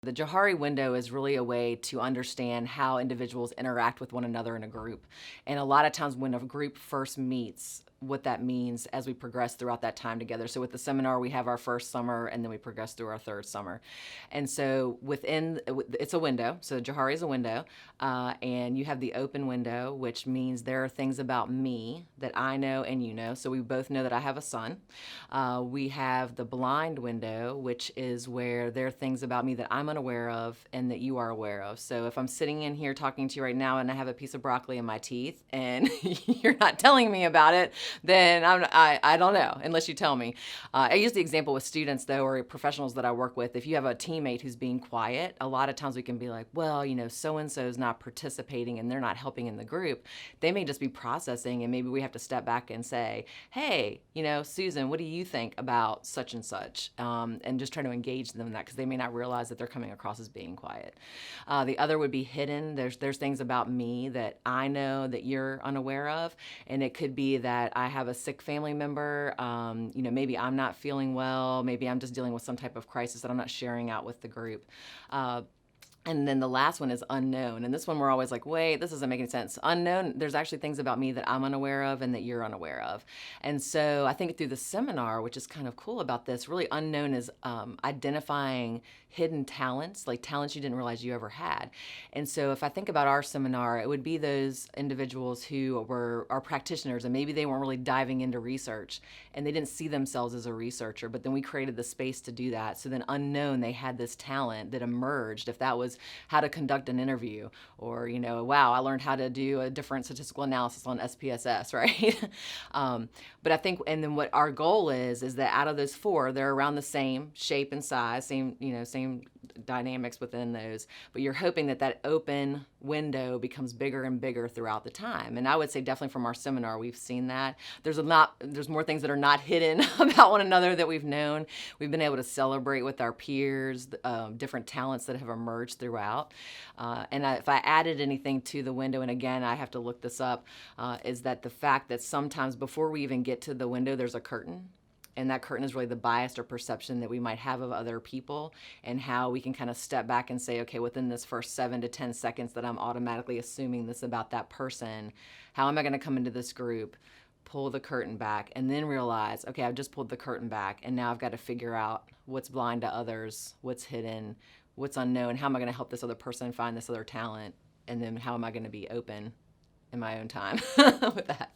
The Johari window is really a way to understand how individuals interact with one another in a group. And a lot of times when a group first meets, what that means as we progress throughout that time together. So with the seminar, we have our first summer and then we progress through our third summer. And so it's a window. So Johari is a window. And you have the open window, which means there are things about me that I know and you know. So we both know that I have a son. We have the blind window, which is where there are things about me that I'm unaware of and that you are aware of. So if I'm sitting in here talking to you right now and I have a piece of broccoli in my teeth and you're not telling me about it, then I don't know unless you tell me. I use the example with students though, or professionals that I work with. If you have a teammate who's being quiet, a lot of times we can be like, well, so-and-so is not participating and they're not helping in the group. They may just be processing, and maybe we have to step back and say, hey, Susan, what do you think about such and such? And just try to engage them in that, because they may not realize that they're coming across as being quiet. The other would be hidden. There's things about me that I know that you're unaware of, and it could be that I have a sick family member. Maybe I'm not feeling well. Maybe I'm just dealing with some type of crisis that I'm not sharing out with the group. And then the last one is unknown. And this one we're always like, wait, this doesn't make any sense. Unknown, there's actually things about me that I'm unaware of and that you're unaware of. And so I think through the seminar, which is kind of cool about this, really unknown is identifying hidden talents, like talents you didn't realize you ever had. And so if I think about our seminar, it would be those individuals who were our practitioners, and maybe they weren't really diving into research and they didn't see themselves as a researcher, but then we created the space to do that. So then unknown, they had this talent that emerged. If that was how to conduct an interview, or, wow, I learned how to do a different statistical analysis on SPSS, right? But I think, and then what our goal is that out of those four, they're around the same shape and size, same dynamics within those, but you're hoping that open window becomes bigger and bigger throughout the time. And I would say definitely from our seminar, we've seen that. There's more things that are not hidden about one another that we've known. We've been able to celebrate with our peers, different talents that have emerged throughout. If I added anything to the window, and again, I have to look this up, is that the fact that sometimes before we even get to the window, there's a curtain. And that curtain is really the bias or perception that we might have of other people, and how we can kind of step back and say, okay, within this first 7 to 10 seconds that I'm automatically assuming this about that person, how am I going to come into this group, pull the curtain back, and then realize, okay, I've just pulled the curtain back, and now I've got to figure out what's blind to others, what's hidden, what's unknown, how am I going to help this other person find this other talent, and then how am I going to be open in my own time with that.